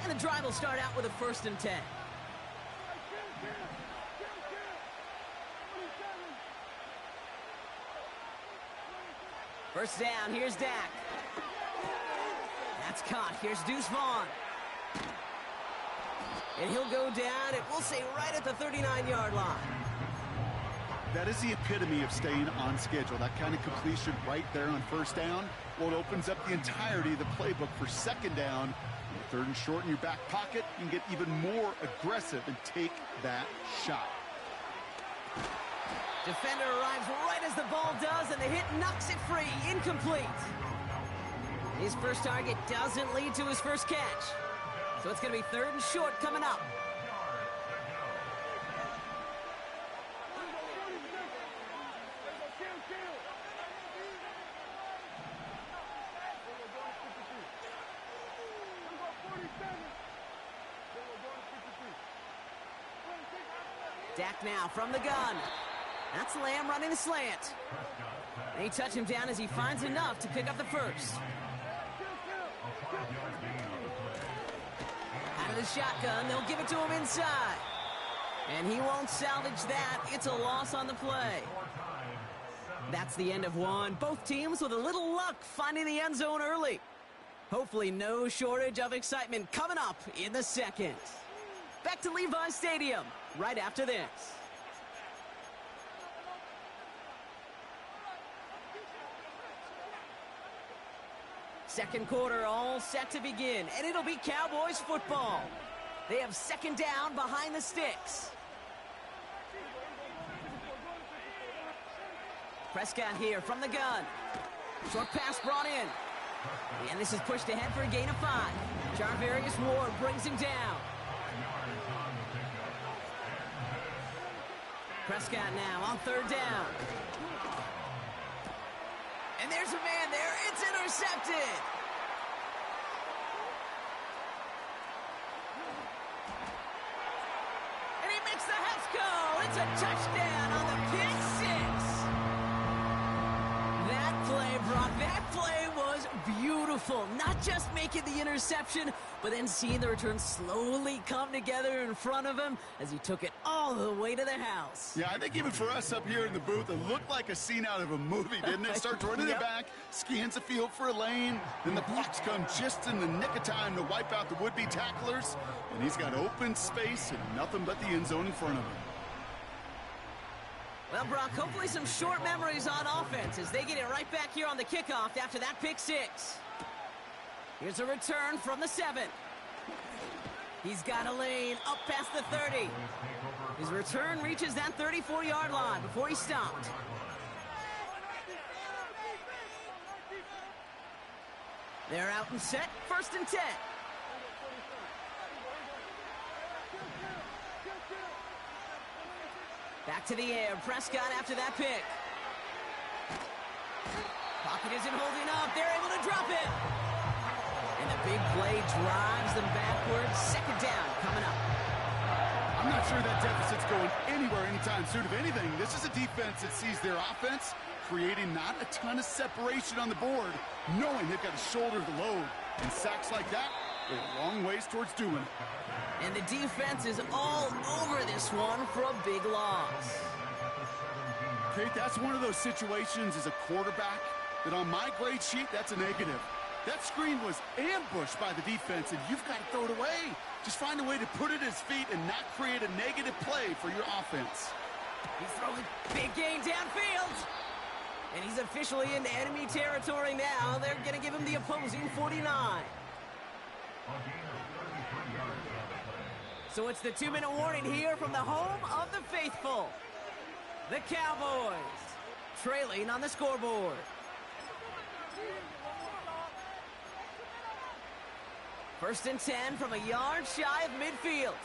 And the drive will start out with a 1st and 10. First down, here's Dak. That's caught. Here's Deuce Vaughn. And he'll go down, and we'll say right at the 39-yard line. That is the epitome of staying on schedule. That kind of completion right there on 1st down. Well, it opens up the entirety of the playbook for 2nd down. 3rd and short in your back pocket, you can get even more aggressive and take that shot. Defender arrives right as the ball does, and the hit knocks it free. Incomplete. His first target doesn't lead to his first catch. So it's going to be 3rd and short coming up. Dak now from the gun. That's Lamb running the slant. They touch him down as he finds enough to pick up the first. Out of the shotgun, they'll give it to him inside. And he won't salvage that. It's a loss on the play. That's the end of one. Both teams with a little luck finding the end zone early. Hopefully no shortage of excitement coming up in the 2nd. Back to Levi Stadium right after this. Second quarter all set to begin, and it'll be Cowboys football. They have 2nd down behind the sticks. Prescott here from the gun. Short pass brought in. And this is pushed ahead for a gain of 5. Jarvarius Ward brings him down. Prescott now on 3rd down. And there's a man there. It's intercepted. And he makes the Hefco. It's a touchdown on the pick 6. That play, Brock, that play was beautiful. Not just making the interception, but then seeing the return slowly come together in front of him as he took it all the way to the house. Yeah, I think even for us up here in the booth, it looked like a scene out of a movie, didn't it? Starts running it back, scans the field for a lane, then the blocks come just in the nick of time to wipe out the would-be tacklers, and he's got open space and nothing but the end zone in front of him. Well, Brock, hopefully some short memories on offense as they get it right back here on the kickoff after that pick 6. Here's a return from the 7. He's got a lane up past the 30. His return reaches that 34-yard line before he stopped. They're out and set, 1st and 10. Back to the air, Prescott after that pick. Pocket isn't holding up, they're able to drop it. And the big play drives them backwards. 2nd down coming up. I'm not sure that deficit's going anywhere anytime soon. If anything, this is a defense that sees their offense creating not a ton of separation on the board, knowing they've got to shoulder the load. And sacks like that, they're a long ways towards doing it. And the defense is all over this one for a big loss. Kate, that's one of those situations as a quarterback that on my grade sheet, that's a negative. That screen was ambushed by the defense, and you've got to throw it away. Just find a way to put it at his feet and not create a negative play for your offense. He's throwing big gain downfield. And he's officially into enemy territory now. They're going to give him the opposing 49. So it's the 2-minute warning here from the home of the faithful. The Cowboys trailing on the scoreboard. First and 10 from a yard shy of midfield.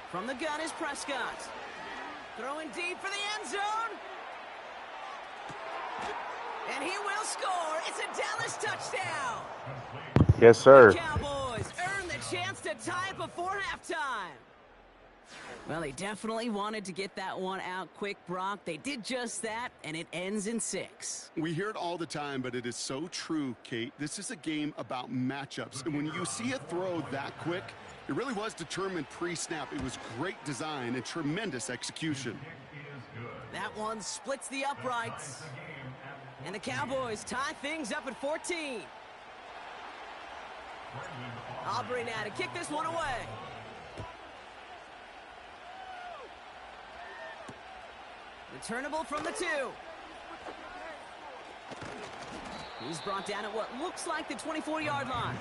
From the gun is Prescott. Throwing deep for the end zone. And he will score. It's a Dallas touchdown. Yes, sir. The Cowboys earn the chance to tie before halftime. Well, they definitely wanted to get that one out quick, Brock. They did just that, and it ends in 6. We hear it all the time, but it is so true, Kate. This is a game about matchups. And when you see a throw that quick, it really was determined pre-snap. It was great design and tremendous execution. That one splits the uprights. And the Cowboys tie things up at 14. Aubrey now to kick this one away. Returnable from the 2. He's brought down at what looks like the 24-yard line.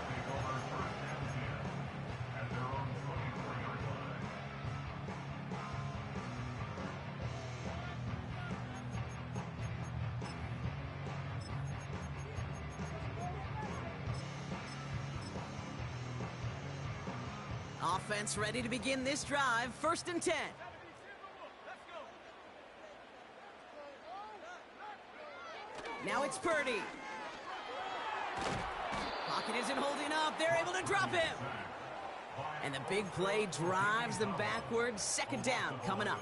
Offense ready to begin this drive. 1st and 10. Now it's Purdy. Pocket isn't holding up. They're able to drop him. And the big play drives them backwards. 2nd down coming up.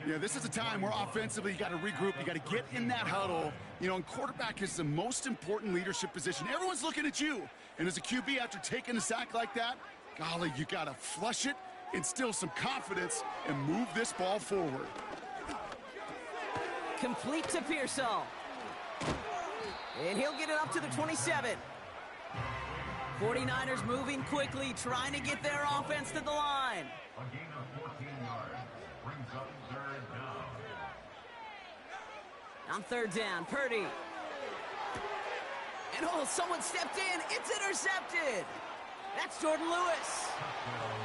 Yeah, this is a time where offensively you got to regroup. You got to get in that huddle. You know, and quarterback is the most important leadership position. Everyone's looking at you. And as a QB, after taking a sack like that, golly, you got to flush it, instill some confidence, and move this ball forward. Complete to Pearsall. And he'll get it up to the 27. 49ers moving quickly, trying to get their offense to the line. A gain of 14 yards brings up 3rd down. On 3rd down, Purdy. And oh, someone stepped in. It's intercepted. That's Jordan Lewis.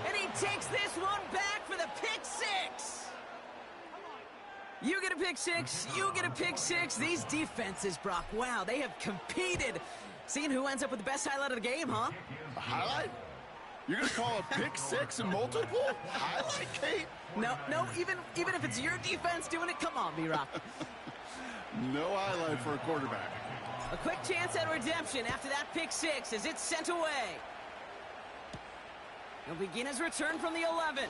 And he takes this one back for the pick 6. You get a pick 6, you get a pick 6. These defenses, Brock, wow, they have competed. Seeing who ends up with the best highlight of the game, huh? A highlight? You're going to call a pick 6 and multiple? Highlight, Kate? No, even if it's your defense doing it, come on, B-Rock. No highlight for a quarterback. A quick chance at redemption after that pick 6 as it's sent away. He'll begin his return from the 11.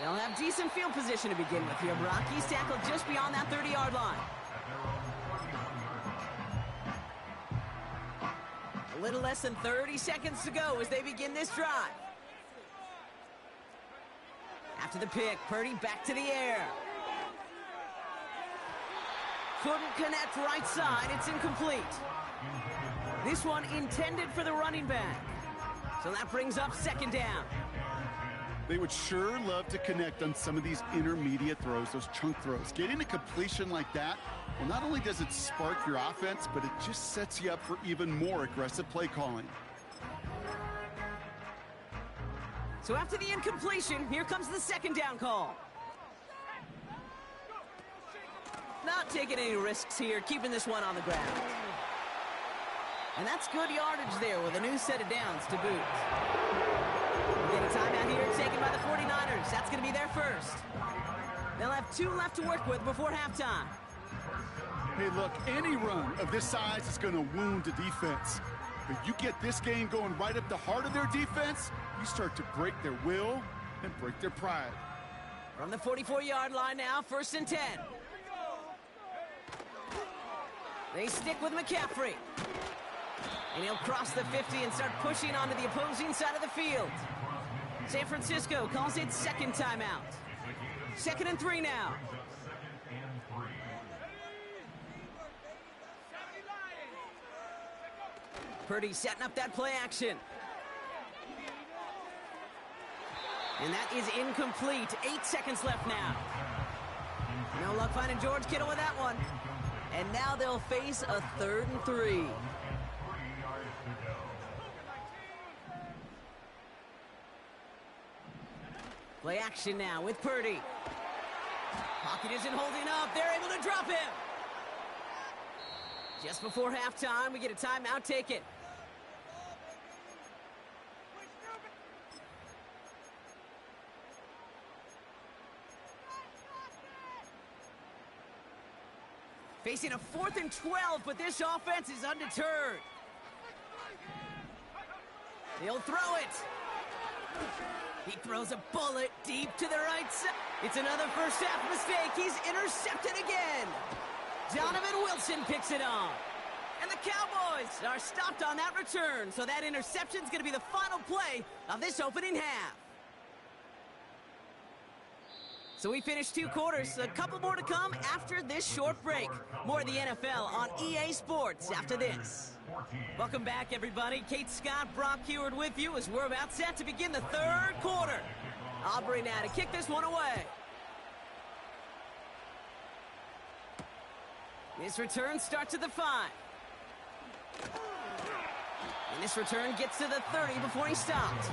They'll have decent field position to begin with here, Brock. He's tackled just beyond that 30-yard line. A little less than 30 seconds to go as they begin this drive. After the pick, Purdy back to the air. Couldn't connect right side. It's incomplete. This one intended for the running back. So that brings up 2nd down. They would sure love to connect on some of these intermediate throws, those chunk throws. Getting a completion like that, well, not only does it spark your offense, but it just sets you up for even more aggressive play calling. So after the incompletion, here comes the 2nd down call. Not taking any risks here, keeping this one on the ground. And that's good yardage there with a new set of downs to boot. We'll get a timeout here taken by the 49ers. That's going to be their first. They'll have 2 left to work with before halftime. Hey, look, any run of this size is going to wound a defense. But you get this game going right up the heart of their defense, you start to break their will and break their pride. From the 44-yard line now, 1st and 10. They stick with McCaffrey. And he'll cross the 50 and start pushing onto the opposing side of the field. San Francisco calls it 2nd timeout. 2nd and 3 now. Purdy setting up that play action. And that is incomplete. 8 seconds left now. No luck finding George Kittle with that one. And now they'll face a 3rd and 3. Play action now with Purdy. Pocket isn't holding up. They're able to drop him. Just before halftime, we get a timeout taken. Facing a 4th and 12, but this offense is undeterred. He'll throw it. He throws a bullet deep to the right side. It's another first half mistake. He's intercepted again. Donovan Wilson picks it off. And the Cowboys are stopped on that return. So that interception's going to be the final play of this opening half. So we finished 2 quarters. A couple more to come after this short break. More of the NFL on EA Sports after this. Welcome back, everybody. Kate Scott, Brock Heward with you as we're about set to begin the 3rd quarter. Aubrey now to kick this one away. This return starts at the 5. And this return gets to the 30 before he stops.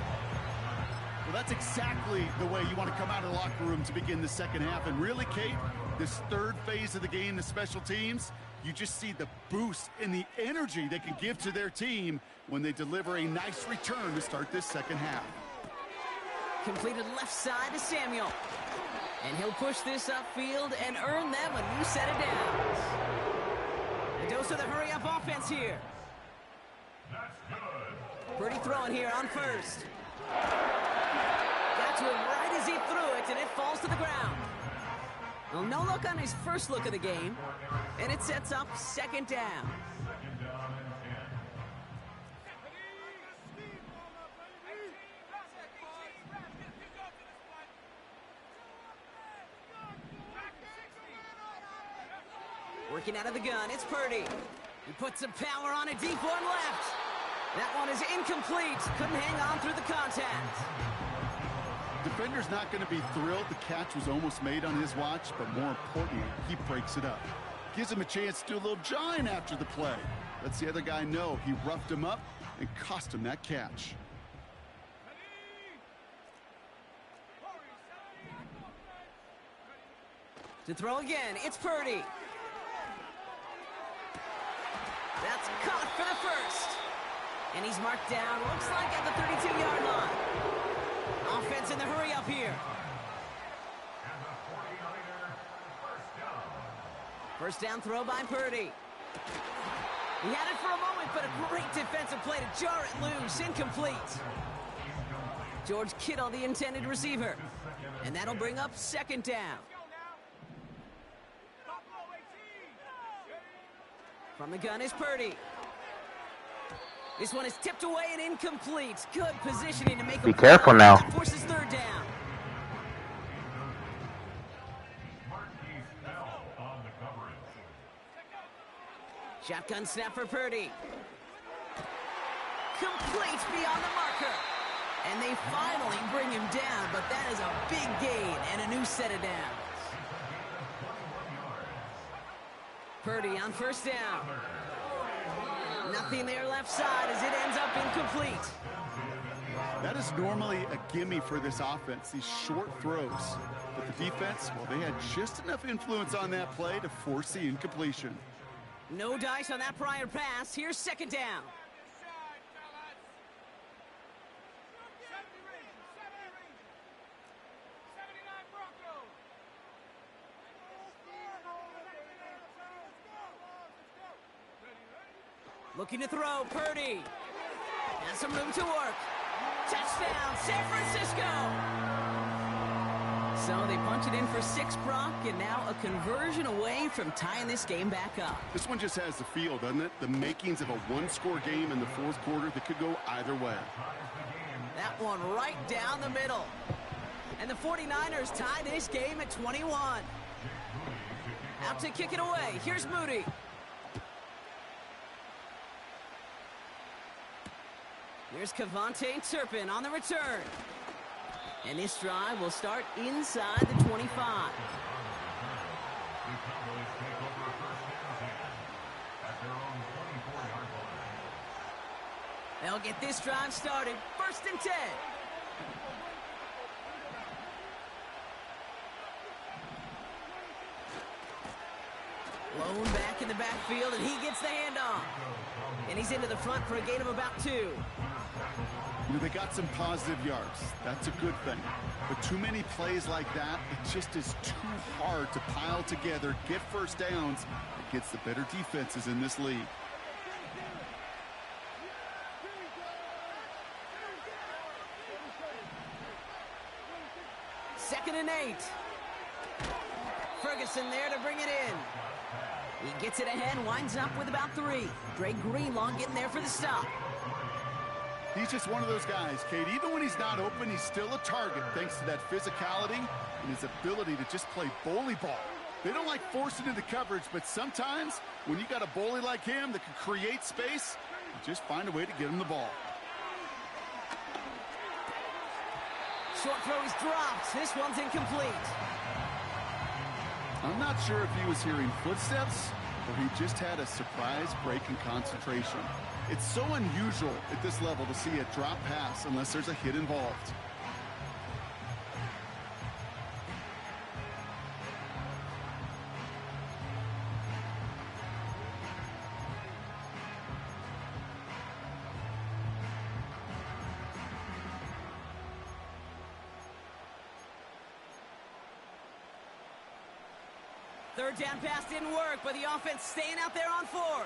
Well, that's exactly the way you want to come out of the locker room to begin the second half. And really, Kate, this 3rd phase of the game, the special teams, you just see the boost and the energy they can give to their team when they deliver a nice return to start this second half. Completed left side to Samuel. And he'll push this upfield and earn them a new set of downs. A dose of the hurry-up offense here. Purdy throwing here on first. Got to him right as he threw it, and it falls to the ground. Well, no look on his first look of the game, and it sets up 2nd down. Working out of the gun, it's Purdy. He puts some power on a deep one left. That one is incomplete. Couldn't hang on through the contact. Defender's not going to be thrilled. The catch was almost made on his watch, but more importantly, he breaks it up. Gives him a chance to do a little jawing after the play. Lets the other guy know he roughed him up and cost him that catch. To throw again, it's Purdy. That's caught for the first. And he's marked down, looks like at the 32-yard line. Offense in the hurry-up here. First down throw by Purdy. He had it for a moment, but a great defensive play to jar it loose. Incomplete. George Kittle, the intended receiver. And that'll bring up 2nd down. From the gun is Purdy. This one is tipped away and incomplete. Good positioning to make him. Be careful now. Forces 3rd down. Shotgun snap for Purdy. Complete beyond the marker. And they finally bring him down, but that is a big gain and a new set of downs. Purdy on first down. Nothing there left side as it ends up incomplete. That is normally a gimme for this offense, these short throws. But the defense, well, they had just enough influence on that play to force the incompletion. No dice on that prior pass. Here's 2nd down. Looking to throw, Purdy. Has some room to work. Touchdown, San Francisco! So they punch it in for 6, Brock, and now a conversion away from tying this game back up. This one just has the feel, doesn't it? The makings of a 1-score game in the 4th quarter that could go either way. That one right down the middle. And the 49ers tie this game at 21. Out to kick it away. Here's Moody. Here's Kevontae Turpin on the return. And this drive will start inside the 25. They'll get this drive started. 1st and 10. Lone back in the backfield, and he gets the handoff. And he's into the front for a gain of about 2. You know, they got some positive yards. That's a good thing. But too many plays like that, it just is too hard to pile together, get first downs against the better defenses in this league. 2nd and 8. Ferguson there to bring it in. He gets it ahead, winds up with about 3. Dre Greenlaw getting there for the stop. He's just one of those guys, Kate. Even when he's not open, he's still a target thanks to that physicality and his ability to just play bully ball. They don't like forcing into coverage, but sometimes when you got a bully like him that can create space, you just find a way to get him the ball. Short throw is dropped. This one's incomplete. I'm not sure if he was hearing footsteps or he just had a surprise break in concentration. It's so unusual at this level to see a drop pass unless there's a hit involved. Third down pass didn't work, but the offense staying out there on 4th.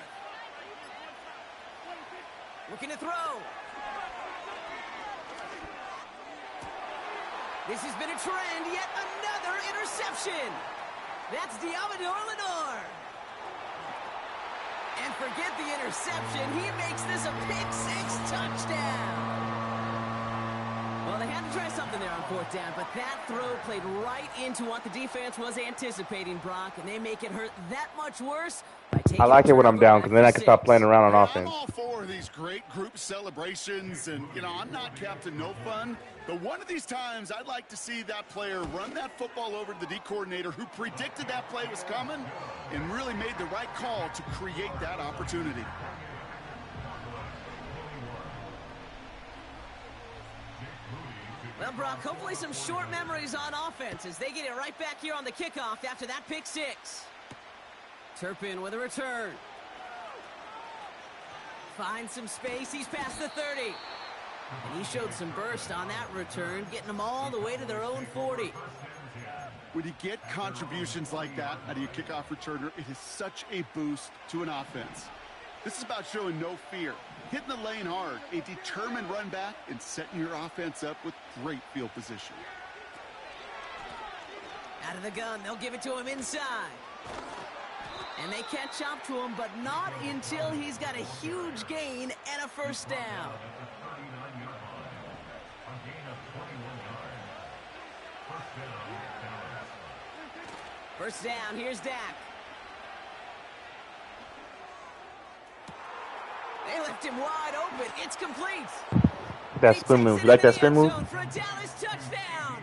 Looking to throw. This has been a trend, yet another interception. That's Diamador Lenore. And forget the interception, he makes this a pick-6 touchdown. Well, they had to try something there on 4th down, but that throw played right into what the defense was anticipating, Brock, and they make it hurt that much worse by taking I like it when I'm down because then I can stop playing around on offense. I'm all for these great group celebrations, and, you know, I'm not Captain No Fun, but one of these times I'd like to see that player run that football over to the D coordinator who predicted that play was coming and really made the right call to create that opportunity. Well, Brock, hopefully some short memories on offense as they get it right back here on the kickoff after that pick-6. Turpin with a return. Finds some space. He's past the 30. And he showed some burst on that return, getting them all the way to their own 40. When you get contributions like that out of your kickoff returner, it is such a boost to an offense. This is about showing no fear, hitting the lane hard, a determined run back, and setting your offense up with great field position. Out of the gun, they'll give it to him inside. And they catch up to him, but not until he's got a huge gain and a first down. First down, here's Dak. They left him wide open. It's complete. That spin move. You like that spin move? For a Dallas touchdown.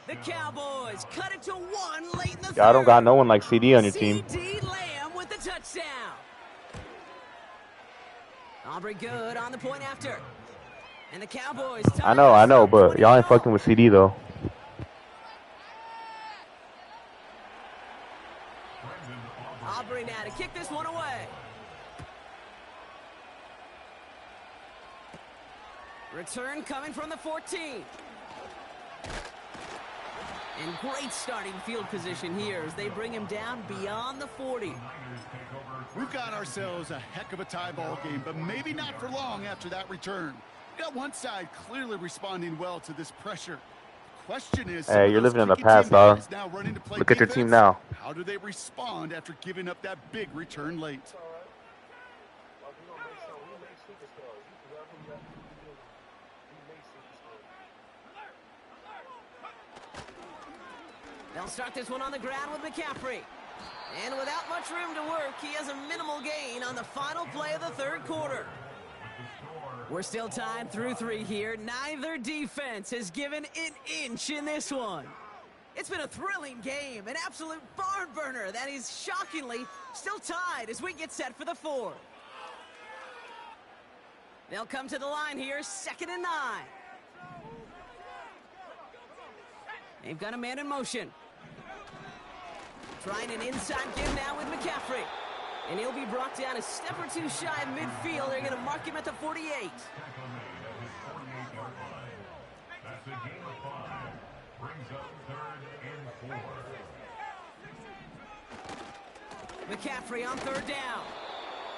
The Cowboys cut it to 1 late in the third. I don't got no one like CD on your team. CD Lamb with the touchdown. Aubrey good on the point after. And the Cowboys. I know, but y'all ain't fucking with CD though. Aubrey now to kick this one away. Return coming from the 14. And great starting field position here as they bring him down beyond the 40. We've got ourselves a heck of a tie ball game, but maybe not for long after that return. We got one side clearly responding well to this pressure. The question is, hey, you're living in the past, dog. Look at your team now. How do they respond after giving up that big return late? They'll start this one on the ground with McCaffrey. And without much room to work, he has a minimal gain on the final play of the third quarter. We're still tied through 3 here. Neither defense has given an inch in this one. It's been a thrilling game, an absolute barn burner that is shockingly still tied as we get set for the 4th. They'll come to the line here, 2nd and 9. They've got a man in motion. Trying an inside give now with McCaffrey. And he'll be brought down a step or 2 shy of midfield. They're going to mark him at the 48. That's a gain of 5. Brings up 3rd and 4. McCaffrey on 3rd down.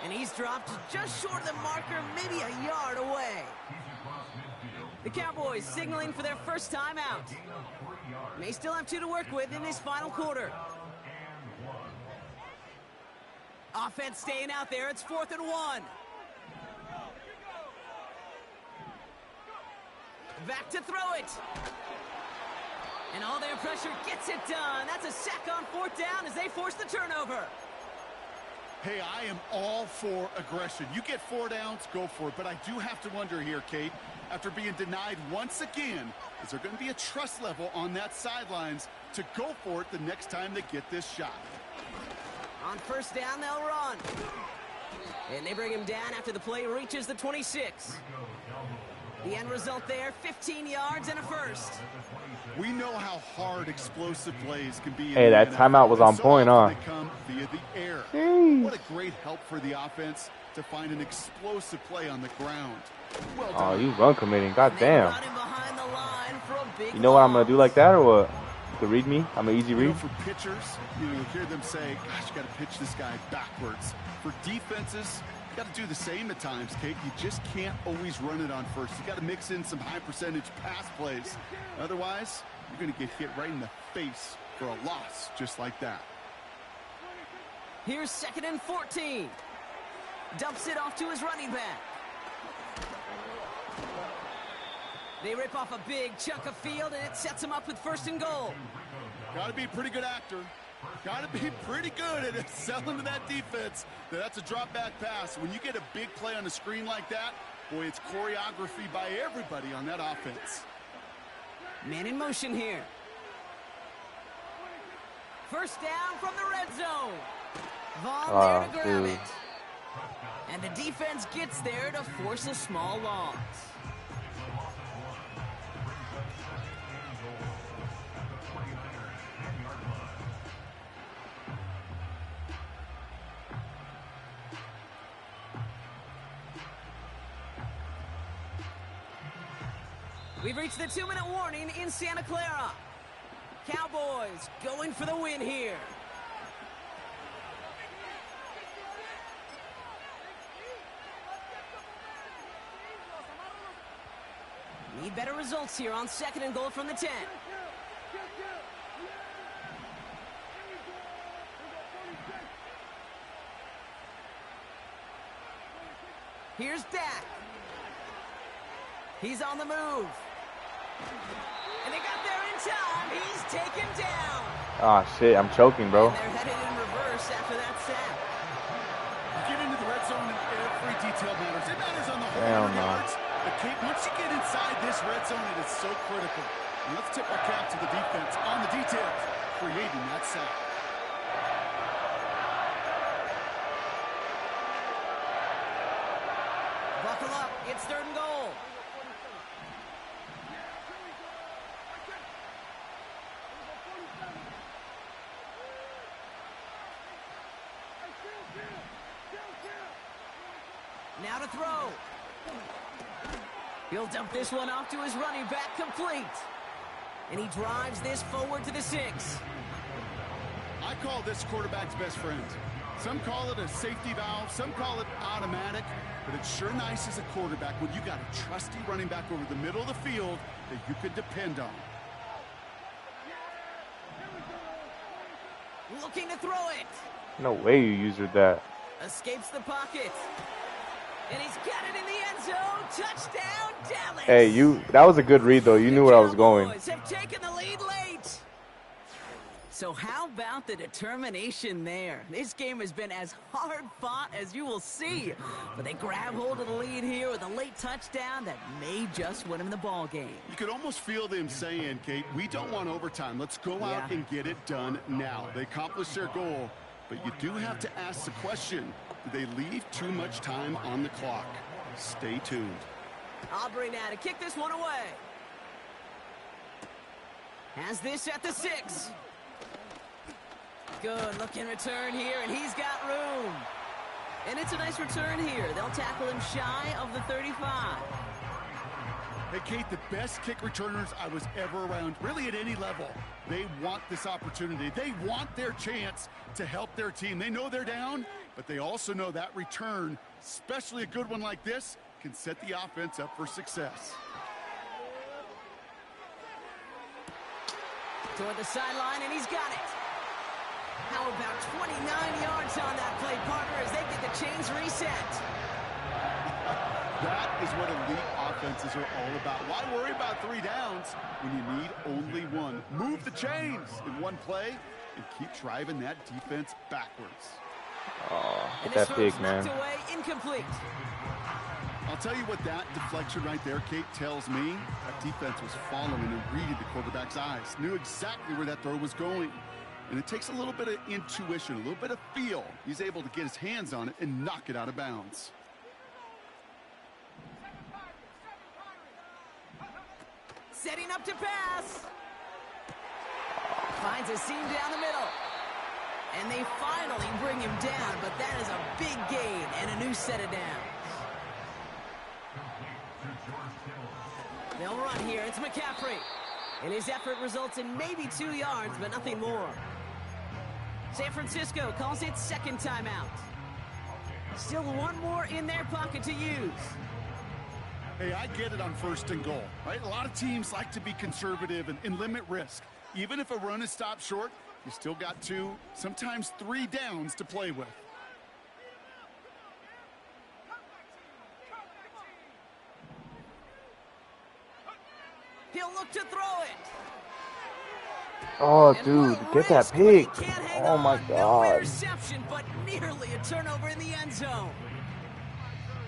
And he's dropped just short of the marker, maybe a yard away. He's across midfield. The Cowboys signaling for their first time out. May still have 2 to work with in this final quarter. Offense staying out there. It's 4th and 1. Back to throw it. And all their pressure gets it done. That's a sack on 4th down as they force the turnover. Hey, I am all for aggression. You get 4 downs, go for it. But I do have to wonder here, Kate, after being denied once again, is there going to be a trust level on that sidelines to go for it the next time they get this shot? On 1st down, they'll run. And they bring him down after the play reaches the 26. The end result there, 15 yards and a first. We know how hard explosive plays can be. Hey, that timeout was on point, huh? They come via the air. What a great help for the offense to find an explosive play on the ground. Well done. Oh, you run committing. God damn. Behind the line for a big You know what I'm going to do like that or what? To read me? I'm an easy read. You know, for pitchers, you hear them say, gosh, you got to pitch this guy backwards. For defenses, you got to do the same at times, Kate. You just can't always run it on first. You got to mix in some high percentage pass plays. Otherwise, you're going to get hit right in the face for a loss just like that. Here's 2nd and 14. Dumps it off to his running back. They rip off a big chunk of field, and it sets him up with 1st and goal. Got to be a pretty good actor. Got to be pretty good at selling to that defense. That's a drop back pass. When you get a big play on the screen like that, boy, it's choreography by everybody on that offense. Man in motion here. 1st down from the red zone. Vaughn there to grab it. And the defense gets there to force a small loss. We've reached the 2-minute warning in Santa Clara. Cowboys going for the win here. Need better results here on 2nd and goal from the 10. Here's Dak. He's on the move. And they got there in time. He's taken down. Ah, shit. I'm choking, bro. And they're headed in reverse after that sack. You get into the red zone and every detail matters. It matters on the whole Hell no. yards. But Kate, once you get inside this red zone, it is so critical. And let's tip our cap to the defense on the details, creating that sack. Buckle up. It's 3rd and goal. Now to throw. He'll dump this one off to his running back, complete. And he drives this forward to the 6. I call this quarterback's best friend. Some call it a safety valve, some call it automatic, but it's sure nice as a quarterback when you got a trusty running back over the middle of the field that you could depend on. Looking to throw it. No way you used that. Escapes the pocket. And he's got it in the end zone. Touchdown, Dallas. Hey, that was a good read, though. You knew where I was going. The Cowboys have taken the lead late. So how about the determination there? This game has been as hard fought as you will see. But they grab hold of the lead here with a late touchdown that may just win them the ball game. You could almost feel them saying, Kate, we don't want overtime. Let's go out and get it done now. They accomplished their goal, but you do have to ask the question, do they leave too much time on the clock? Stay tuned. Aubrey now to kick this one away. Has this at the 6. Good looking return here, and he's got room. And it's a nice return here. They'll tackle him shy of the 35. Hey, Kate, the best kick returners I was ever around, really at any level, they want this opportunity. They want their chance to help their team. They know they're down, but they also know that return, especially a good one like this, can set the offense up for success. Toward the sideline, and he's got it. How about 29 yards on that play, partner, as they get the chains reset. That is what elite offenses are all about. Why worry about 3 downs when you need only 1? Move the chains in one play and keep driving that defense backwards. Oh, And get this that pick, throw's man. knocked away, incomplete. I'll tell you what that deflection right there, Kate, tells me. That defense was following and reading the quarterback's eyes. Knew exactly where that throw was going. And it takes a little bit of intuition, a little bit of feel. He's able to get his hands on it and knock it out of bounds. Setting up to pass. Finds a seam down the middle. And they finally bring him down, but that is a big gain and a new set of downs. They'll run here. It's McCaffrey. And his effort results in maybe 2 yards, but nothing more. San Francisco calls it second timeout. Still one more in their pocket to use. Hey, I get it on 1st and goal, right? A lot of teams like to be conservative and limit risk. Even if a run is stopped short, you still got 2, sometimes 3 downs to play with. He'll look to throw it. Oh, And dude, what a get that risk when he pick. can't hang Oh, my on. No God. interception, but nearly a turnover in the end zone.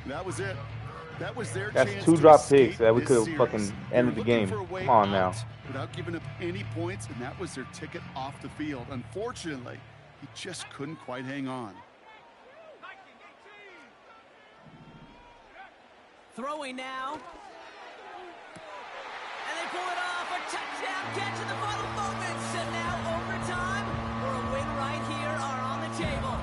That was it. That was their That's chance 2 to drop escape picks that we this could have series. fucking They were ended the looking game. for a way Come on now. out without giving up any points, and that was their ticket off the field. Unfortunately, he just couldn't quite hang on. Throwing now. And they pull it off. A touchdown catch in the final moments. And now overtime or a win right here are on the table.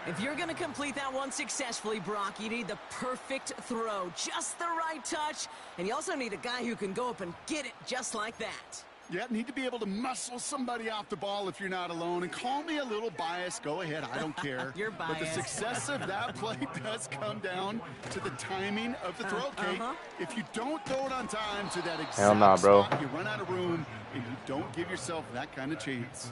If you're going to complete that one successfully, Brock, you need the perfect throw. Just the right touch. And you also need a guy who can go up and get it just like that. Yeah, need to be able to muscle somebody off the ball if you're not alone. And call me a little biased. Go ahead. I don't care. You're But the biased. success of that play does come down to the timing of the throw, Kate. If you don't throw it on time to that exact Hell nah, bro. spot, you run out of room, and you don't give yourself that kind of chance.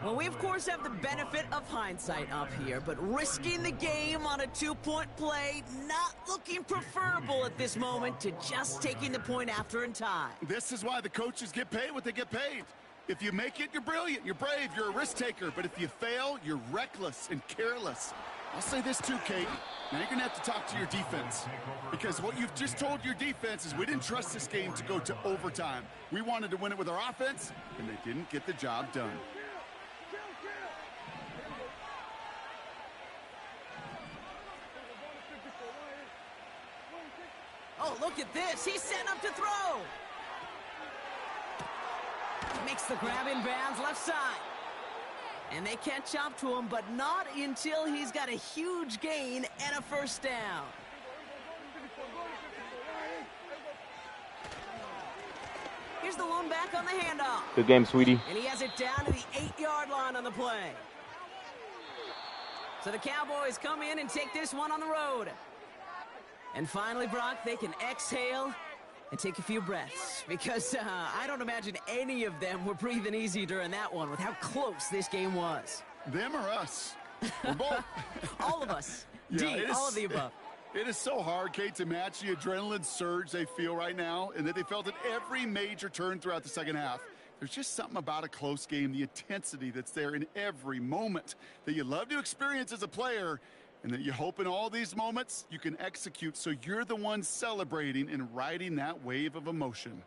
Well, we, of course, have the benefit of hindsight up here, but risking the game on a 2-point play, not looking preferable at this moment to just taking the point after in time. This is why the coaches get paid what they get paid. If you make it, you're brilliant, you're brave, you're a risk taker. But if you fail, you're reckless and careless. I'll say this too, Kate. Now you're going to have to talk to your defense. Because what you've just told your defense is we didn't trust this game to go to overtime. We wanted to win it with our offense, and they didn't get the job done. Oh, look at this. He's set up to throw. Makes the grab in bounds left side. And they catch up to him, but not until he's got a huge gain and a first down. Here's the one back on the handoff. Good game, sweetie. And he has it down to the 8-yard line on the play. So the Cowboys come in and take this one on the road. And finally, Brock, they can exhale and take a few breaths. Because I don't imagine any of them were breathing easy during that one with how close this game was. Them or us? We're both. All of us. Yeah, D, it is- all of the above. It is so hard, Kate, to match the adrenaline surge they feel right now and that they felt at every major turn throughout the second half. There's just something about a close game, the intensity that's there in every moment that you love to experience as a player, and that you hope in all these moments you can execute so you're the one celebrating and riding that wave of emotion.